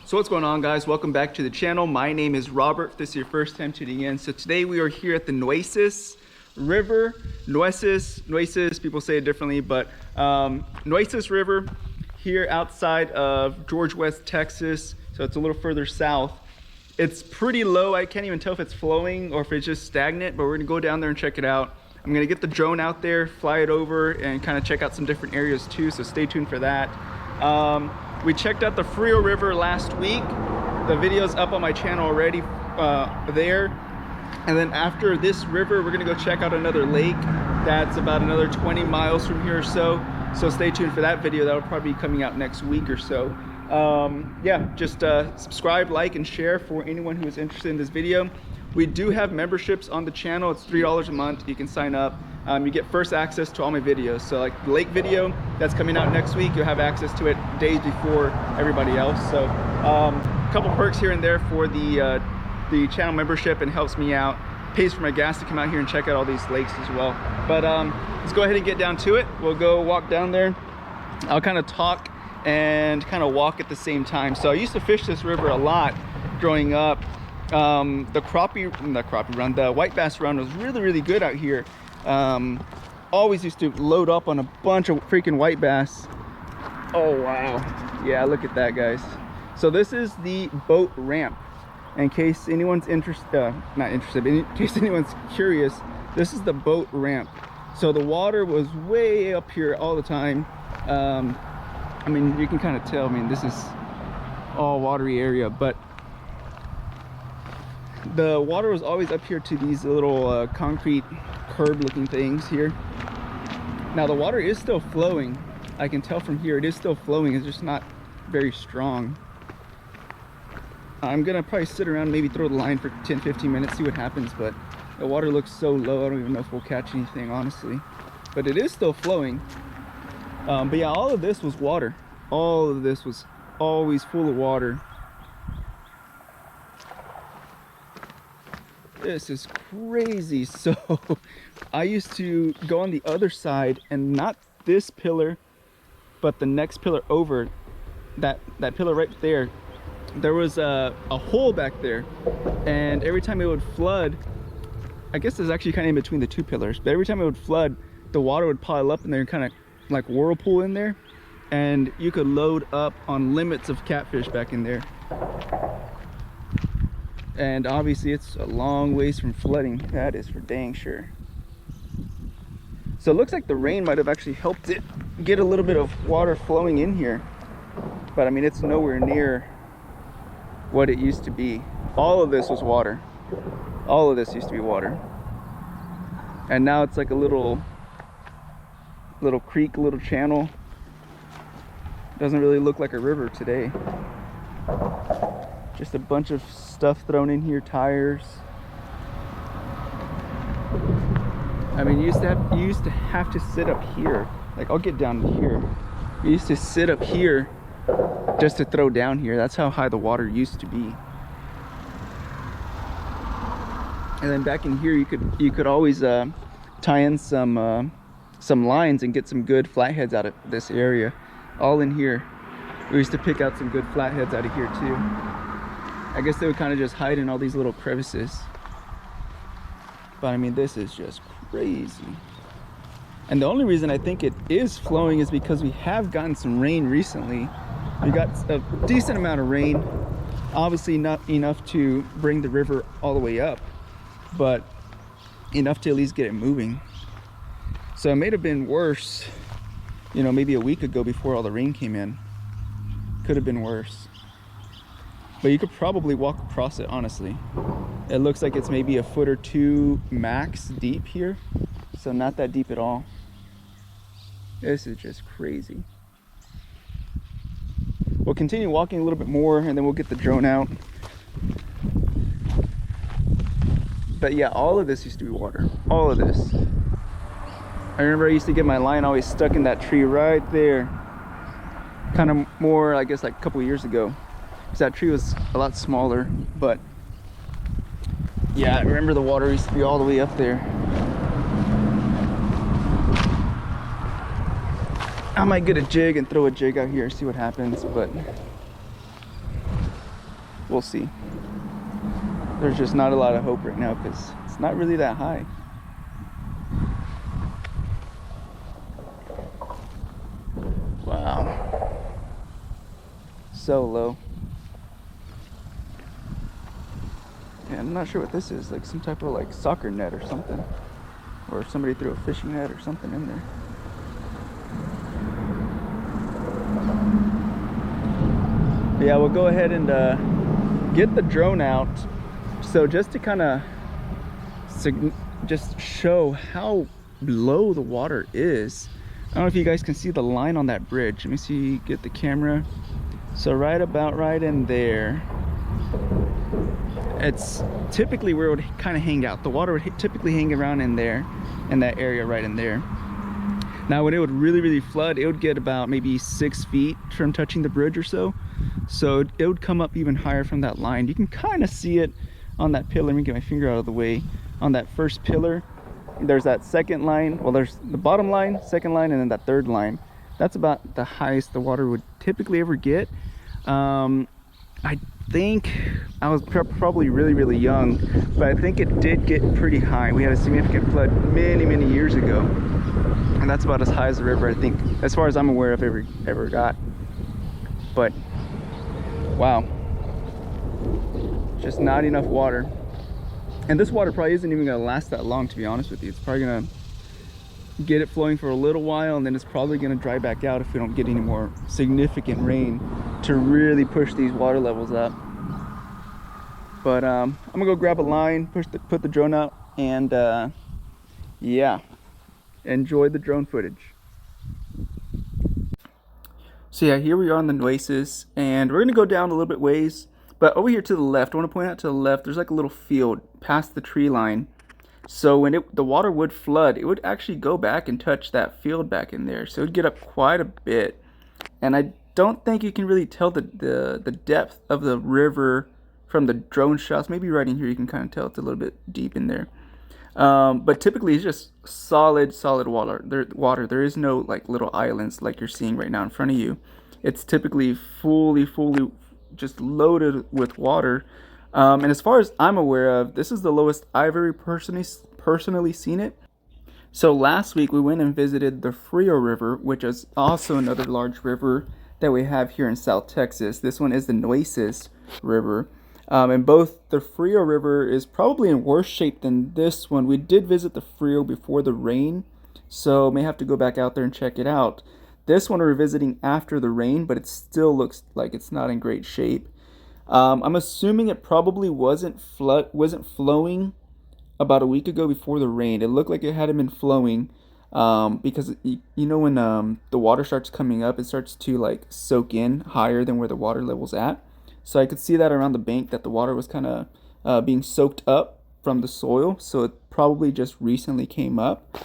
So what's going on, guys? Welcome back to the channel. My name is Robert. If this is your first time tuning in. So today we are here at the Nueces River. Nueces, people say it differently, but Nueces River here outside of George, West Texas. So it's a little further south. It's pretty low. I can't even tell if it's flowing or if it's just stagnant, but we're gonna go down there and check it out. I'm gonna get the drone out there, fly it over, and kind of check out some different areas too, so stay tuned for that. We checked out the Frio River last week. The video's up on my channel already there. And then after this river, we're gonna go check out another lake that's about another 20 miles from here or so. So stay tuned for that video. That'll probably be coming out next week or so. Yeah, just subscribe, like, and share for anyone who is interested in this video. We do have memberships on the channel. It's $3 a month. You can sign up. You get first access to all my videos. So like the lake video that's coming out next week, you'll have access to it days before everybody else. So a couple perks here and there for the channel membership, and helps me out. Pays for my gas to come out here and check out all these lakes as well. But let's go ahead and get down to it. We'll go walk down there. I'll kind of talk and kind of walk at the same time. So I used to fish this river a lot growing up. The white bass run was really good out here. Always used to load up on a bunch of freaking white bass. Oh wow, yeah, look at that, guys. So this is the boat ramp. In case anyone's in case anyone's curious, this is the boat ramp. So the water was way up here all the time. I mean, you can kind of tell. I mean, this is all watery area, but the water was always up here to these little concrete curb looking things here. Now the water is still flowing. I can tell from here it is still flowing. It's just not very strong. I'm gonna probably sit around, maybe throw the line for 10-15 minutes, see what happens, but the water looks so low I don't even know if we'll catch anything, honestly. But it is still flowing. But yeah, all of this was water. All of this was always full of water. This is crazy. So I used to go on the other side, and not this pillar, but the next pillar over, that pillar right there, there was a hole back there, and every time it would flood, I guess it's actually kind of in between the two pillars, but every time it would flood, the water would pile up in there and kind of like whirlpool in there, and you could load up on limits of catfish back in there. And obviously it's a long ways from flooding, that is for dang sure. So it looks like the rain might have actually helped it get a little bit of water flowing in here, but I mean, it's nowhere near what it used to be. All of this was water. All of this used to be water, and now it's like a little creek, a little channel. Doesn't really look like a river today. Just a bunch of stuff thrown in here, tires. I mean, you used to have to sit up here. Like, I'll get down here. You used to sit up here just to throw down here. That's how high the water used to be. And then back in here, you could always tie in some lines and get some good flatheads out of this area. All in here. We used to pick out some good flatheads out of here too. I guess they would kind of just hide in all these little crevices. But I mean, this is just crazy. And the only reason I think it is flowing is because we have gotten some rain recently. We got a decent amount of rain. Obviously not enough to bring the river all the way up, but enough to at least get it moving. So it may have been worse, you know, maybe a week ago before all the rain came in. Could have been worse. But you could probably walk across it, honestly. It looks like it's maybe a foot or two max deep here. So not that deep at all. This is just crazy. We'll continue walking a little bit more, and then we'll get the drone out. But yeah, all of this used to be water. All of this. I remember I used to get my line always stuck in that tree right there. Kind of more, I guess, like a couple years ago. Because that tree was a lot smaller. But yeah, I remember the water used to be all the way up there. I might get a jig and throw a jig out here, see what happens, but we'll see. There's just not a lot of hope right now because it's not really that high. Wow. So low. Yeah, I'm not sure what this is, like some type of like soccer net or something. Or somebody threw a fishing net or something in there. But yeah, we'll go ahead and get the drone out. So just to kind of just show how low the water is. I don't know if you guys can see the line on that bridge. Let me see, get the camera. So right in there, it's typically where it would kind of hang out. The water would typically hang around in there, in that area right in there. Now when it would really flood, it would get about maybe 6 feet from touching the bridge or so. So it would come up even higher from that line. You can kind of see it on that pillar. Let me get my finger out of the way. On that first pillar, there's that second line. Well, there's the bottom line, second line, and then that third line. That's about the highest the water would typically ever get. I think I was probably really young, but I think it did get pretty high. We had a significant flood many years ago, and that's about as high as the river, I think, as far as I'm aware of, ever got. But wow, just not enough water. And this water probably isn't even gonna last that long, to be honest with you. It's probably gonna get it flowing for a little while, and then it's probably gonna dry back out if we don't get any more significant rain to really push these water levels up. But I'm gonna go grab a line, put the drone out, and yeah, enjoy the drone footage. So yeah, here we are on the Nueces, and we're gonna go down a little bit ways. But over here to the left, I want to point out to the left, there's like a little field past the tree line. So when the water would flood, it would actually go back and touch that field back in there. So it would get up quite a bit. And I don't think you can really tell the depth of the river from the drone shots. Maybe right in here you can kind of tell it's a little bit deep in there. But typically it's just solid water. There is no like little islands like you're seeing right now in front of you. It's typically fully just loaded with water. And as far as I'm aware of, this is the lowest I've ever personally seen it. So last week we went and visited the Frio River, which is also another large river that we have here in South Texas. This one is the Nueces River. And both the Frio River is probably in worse shape than this one. We did visit the Frio before the rain, so may have to go back out there and check it out. This one we're visiting after the rain, but it still looks like it's not in great shape. I'm assuming it probably wasn't flowing about a week ago before the rain. It looked like it hadn't been flowing because you know when the water starts coming up, it starts to like soak in higher than where the water level's at. So I could see that around the bank that the water was kind of being soaked up from the soil. So it probably just recently came up.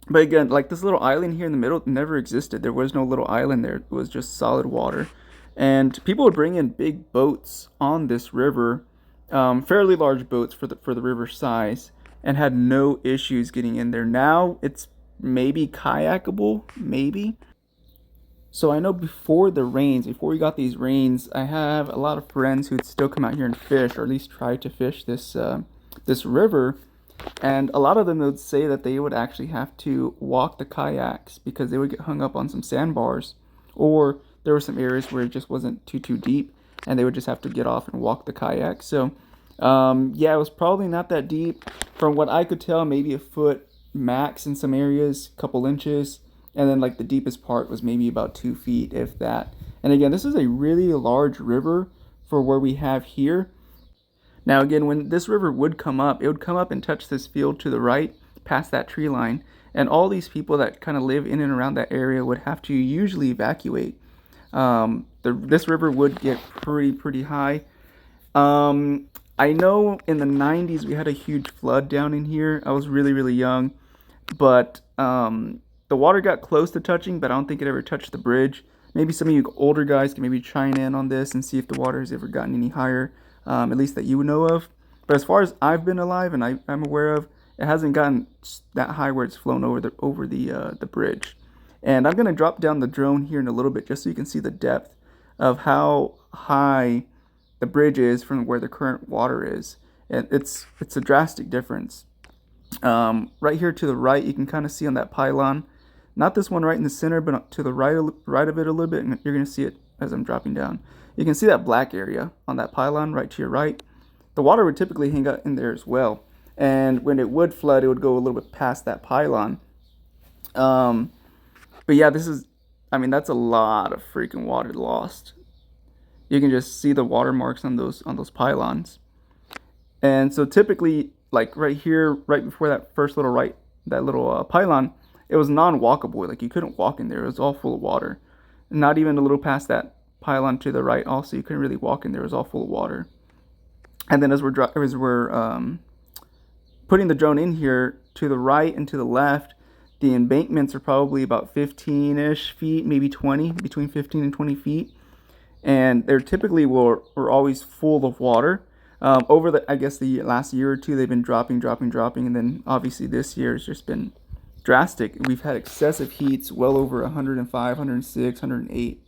But again, like this little island here in the middle never existed. There was no little island there. It was just solid water. And people would bring in big boats on this river, fairly large boats for the river size, and had no issues getting in there. Now it's maybe kayakable, maybe. So I know before we got these rains, I have a lot of friends who'd still come out here and fish, or at least try to fish this river. And a lot of them would say that they would actually have to walk the kayaks because they would get hung up on some sandbars, or there were some areas where it just wasn't too deep and they would just have to get off and walk the kayak. So yeah, it was probably not that deep. From what I could tell, maybe a foot max in some areas, a couple inches, and then like the deepest part was maybe about 2 feet, if that. And again, this is a really large river for where we have here. Now again, when this river would come up, it would come up and touch this field to the right, past that tree line, and all these people that kind of live in and around that area would have to usually evacuate. This river would get pretty high. I know in the 90s we had a huge flood down in here. I was really young, but the water got close to touching, but I don't think it ever touched the bridge. Maybe some of you older guys can maybe chime in on this and see if the water has ever gotten any higher. At least that you know of. But as far as I've been alive and I'm aware of, it hasn't gotten that high where it's flown over the bridge. And I'm gonna drop down the drone here in a little bit just so you can see the depth of how high the bridge is from where the current water is. And it's a drastic difference. Right here to the right, you can kind of see on that pylon, not this one right in the center, but to the right of it a little bit, and you're going to see it as I'm dropping down. You can see that black area on that pylon right to your right. The water would typically hang out in there as well. And when it would flood, it would go a little bit past that pylon. But yeah, that's a lot of freaking water lost. You can just see the watermarks on those pylons. And so typically, like right here, right before that first little pylon, it was non-walkable. Like you couldn't walk in there. It was all full of water. Not even a little past that pylon to the right. Also, you couldn't really walk in there. It was all full of water. And then as we're putting the drone in here, to the right and to the left, the embankments are probably about 15-ish feet, maybe 20, between 15 and 20 feet. And they're typically were always full of water. Over the last year or two, they've been dropping, and then obviously this year has just been drastic. We've had excessive heats, well over 105, 106, 108